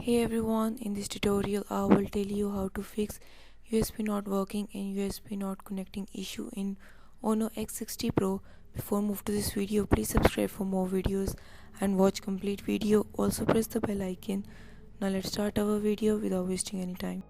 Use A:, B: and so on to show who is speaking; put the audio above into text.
A: Hey everyone, in this tutorial I will tell you how to fix USB not working and USB not connecting issue in Honor X60 Pro. Before move to this video, please subscribe for more videos and watch complete video. Also press the bell icon. Now let's start our video without wasting any time.